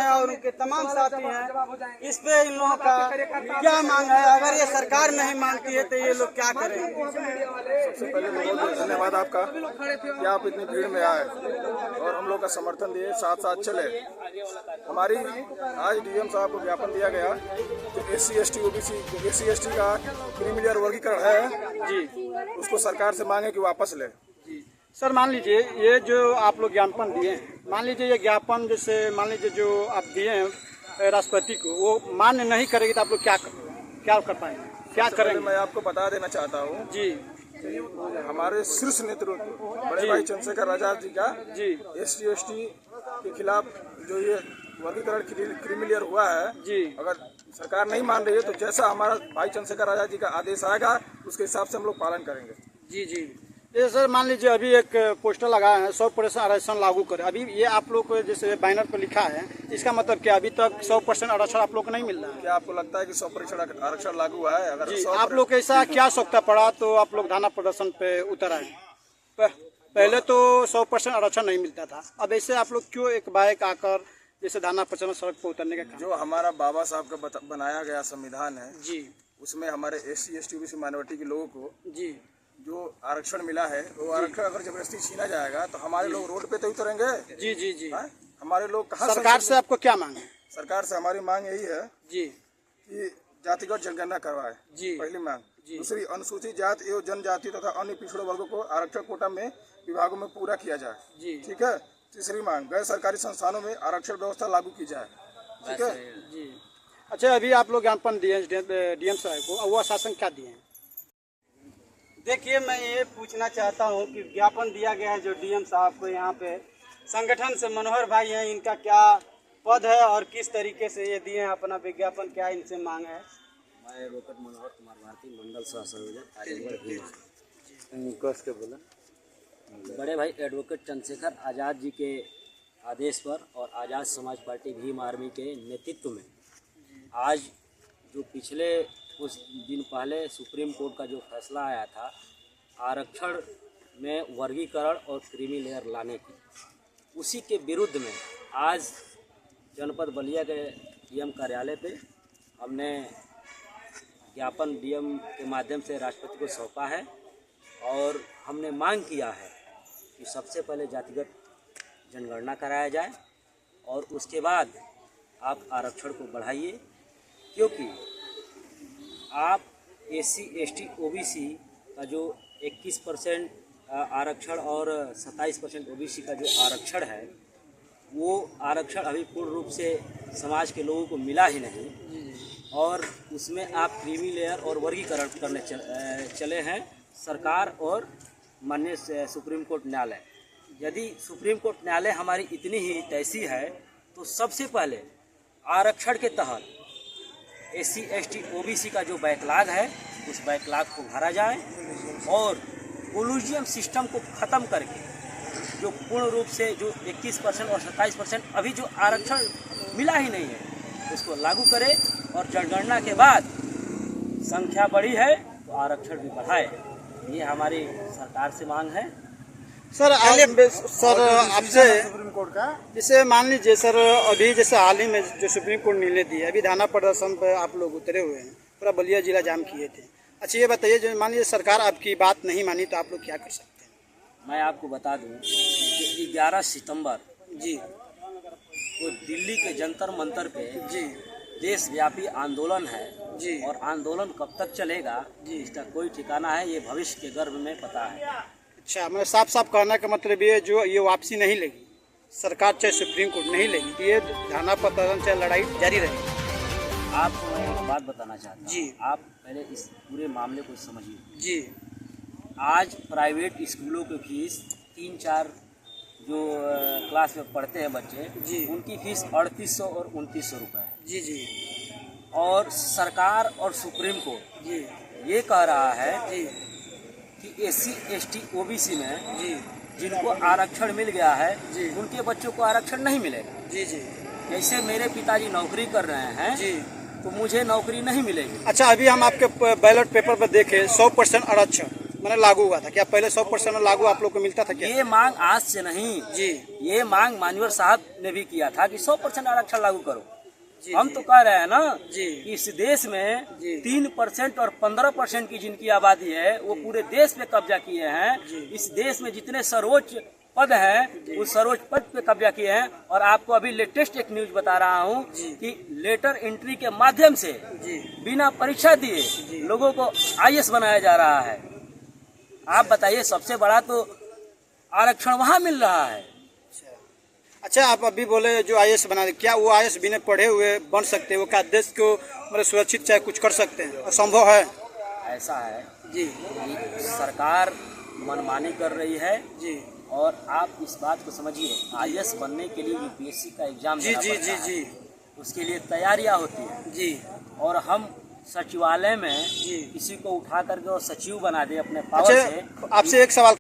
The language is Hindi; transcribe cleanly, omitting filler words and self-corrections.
हैं और उनके तमाम साथी हैं, इस पे इन लोगों का क्या मांग है? अगर ये सरकार नहीं मानती है तो ये लोग क्या करेंगे? सबसे पहले बहुत बहुत धन्यवाद आपका कि आप इतनी भीड़ में आए और हम लोग का समर्थन दिए, साथ साथ चले। हमारी आज डीएम साहब को ज्ञापन दिया गया जो SC/ST OBC SC/ST का क्रीमी वर्गीकरण है जी, उसको सरकार से मांगे कि वापस ले। सर मान लीजिए ये जो आप लोग ज्ञापन दिए हैं, मान लीजिए ये ज्ञापन जैसे मान लीजिए जो आप दिए हैं राष्ट्रपति को, वो मान्य नहीं करेगी तो आप लोग क्या कर पाएंगे, क्या करेंगे? मैं आपको बता देना चाहता हूँ जी, हमारे शीर्ष नेतृत्व बड़े भाई चंद्रशेखर आजाद जी का जी, SC/ST के खिलाफ जो ये वर्गीकरण क्रीमिलियर हुआ है, जी, अगर सरकार नहीं मान रही है तो जैसा हमारा भाई चंद्रशेखर आजाद जी का आदेश आएगा उसके हिसाब से हम लोग पालन करेंगे। जी, जी। ये सर मान लीजिए अभी एक पोस्टर लगाया है 100% आरक्षण लागू करें, अभी ये आप लोग को जैसे बैनर पर लिखा है, इसका मतलब क्या अभी तक 100% आरक्षण आप लोग को नहीं मिल रहा है? क्या आपको लगता है कि 100% आरक्षण लागू हुआ है? अगर जी, 100% आप लोग ऐसा क्या सोचता पड़ा तो आप लोग धरना प्रदर्शन पे उतर आए? पहले तो 100% आरक्षण नहीं मिलता था, अब ऐसे आप लोग क्यों एक बाइक आकर जैसे धरना प्रदर्शन सड़क पर उतरने का काम? जो हमारा बाबा साहब का बनाया गया संविधान है जी, उसमें हमारे SC/ST OBC माइनॉरिटी के लोगों को जी, जो आरक्षण मिला है वो आरक्षण अगर जबरदस्ती छीना जाएगा तो हमारे लोग रोड पे तो उतरेंगे। जी, जी, जी। हाँ? हमारे लोग कहाँ सरकार से आपको क्या मांग है? सरकार से हमारी मांग यही है जी, कि जातिगत जनगणना करवाए, जी, पहली मांग। जी। दूसरी, अनुसूचित जाति एवं जनजाति तथा अन्य पिछड़े वर्गों को आरक्षण कोटा में विभागों में पूरा किया जाए। जी, ठीक है। तीसरी मांग, गैर सरकारी संस्थानों में आरक्षण व्यवस्था लागू की जाए। ठीक है जी। अच्छा, अभी आप लोग ज्ञापन दिए डीएम साहब को, वो आश्वासन क्या दिए हैं? देखिए, मैं ये पूछना चाहता हूँ कि ज्ञापन दिया गया है जो डीएम साहब को, यहाँ पे संगठन से मनोहर भाई हैं, इनका क्या पद है और किस तरीके से ये दिए हैं अपना विज्ञापन, क्या इनसे मांग है? मैं एडवोकेट मनोहर कुमार भारती, मंडल सह संयोजक बोला। बड़े भाई एडवोकेट चंद्रशेखर आज़ाद जी के आदेश पर और आज़ाद समाज पार्टी भीम आर्मी के नेतृत्व में आज जो पिछले कुछ दिन पहले सुप्रीम कोर्ट का जो फैसला आया था आरक्षण में वर्गीकरण और क्रीमी लेयर लाने की, उसी के विरुद्ध में आज जनपद बलिया के डीएम कार्यालय पे हमने ज्ञापन डीएम के माध्यम से राष्ट्रपति को सौंपा है और हमने मांग किया है कि सबसे पहले जातिगत जनगणना कराया जाए और उसके बाद आप आरक्षण को बढ़ाइए, क्योंकि आप SC/ST OBC का जो 21% आरक्षण और 27% OBC का जो आरक्षण है वो आरक्षण अभी पूर्ण रूप से समाज के लोगों को मिला ही नहीं और उसमें आप क्रीमी लेयर और वर्गीकरण करने चले हैं सरकार और माननीय सुप्रीम कोर्ट न्यायालय। यदि सुप्रीम कोर्ट न्यायालय हमारी इतनी ही तैसी है तो सबसे पहले आरक्षण के तहत SC/ST OBC का जो बैकलॉग है उस बैकलॉग को भरा जाए और कोलूजियम सिस्टम को ख़त्म करके जो पूर्ण रूप से जो 21% और 27% अभी जो आरक्षण मिला ही नहीं है उसको लागू करे और जनगणना के बाद संख्या बढ़ी है तो आरक्षण भी बढ़ाए। ये हमारी सरकार से मांग है। सर आपसे सुप्रीम कोर्ट का जैसे मान लीजिए सर, अभी जैसे हाल ही में जो सुप्रीम कोर्ट निर्णय दिया, अभी धरना प्रदर्शन पर आप लोग उतरे हुए हैं, पूरा बलिया जिला जाम किए थे। अच्छा, ये बताइए जो मान लीजिए सरकार आपकी बात नहीं मानी तो आप लोग क्या कर सकते हैं? मैं आपको बता दूं कि 11 सितंबर जी वो दिल्ली के जंतर मंतर पे जी देशव्यापी आंदोलन है जी और आंदोलन कब तक चलेगा जी इसका कोई ठिकाना है, ये भविष्य के गर्भ में पता है। अच्छा, मैं साफ साफ कहने का मतलब ये जो ये वापसी नहीं लेगी सरकार, चाहे सुप्रीम कोर्ट नहीं लेगी, ये धरना प्रदर्शन चाहे लड़ाई जारी रहेगी। आपको मैं एक बात बताना चाहता हूँ जी। आप पहले इस पूरे मामले को समझिए जी, आज प्राइवेट स्कूलों की फीस 3-4 जो क्लास में पढ़ते हैं बच्चे जी, उनकी फीस 3800 और 2900 रुपये है जी जी और सरकार और सुप्रीम कोर्ट जी ये कह रहा है जी कि SC/ST OBC में जी जिनको आरक्षण मिल गया है जी उनके बच्चों को आरक्षण नहीं मिलेगा। जी जी जैसे मेरे पिताजी नौकरी कर रहे हैं जी। तो मुझे नौकरी नहीं मिलेगी। अच्छा, अभी हम आपके बैलेट पेपर पर देखें 100% आरक्षण, मैंने लागू हुआ था क्या? पहले 100% लागू आप लोग को मिलता था क्या? ये मांग आज से नहीं जी ये मांग मान्यवर साहब ने भी किया था कि 100% आरक्षण लागू करो। जी हम तो कह रहे हैं ना जी कि इस देश में जी 3% और 15% की जिनकी आबादी है वो पूरे देश पे कब्जा किए हैं। जी। इस देश में जितने सर्वोच्च पद हैं उस सर्वोच्च पद पे कब्जा किए हैं। और आपको अभी लेटेस्ट एक न्यूज बता रहा हूँ जी। कि लेटर एंट्री के माध्यम से जी बिना परीक्षा दिए लोगों को IAS बनाया जा रहा है। आप बताइए, सबसे बड़ा तो आरक्षण वहाँ मिल रहा है। अच्छा, आप अभी बोले जो IAS बना दे, क्या वो IAS बिना पढ़े हुए बन सकते हैं? वो क्या देश को मतलब सुरक्षित चाहे कुछ कर सकते हैं? असंभव है। ऐसा है जी कि सरकार मनमानी कर रही है। जी और आप इस बात को समझिए, IAS बनने के लिए UPSC का एग्जाम जी देना जी पड़ता जी है। जी उसके लिए तैयारियां होती हैं। जी और हम सचिवालय में जी। किसी को उठा करके और सचिव बना दे अपने पावर से। अच्छा, आपसे एक सवाल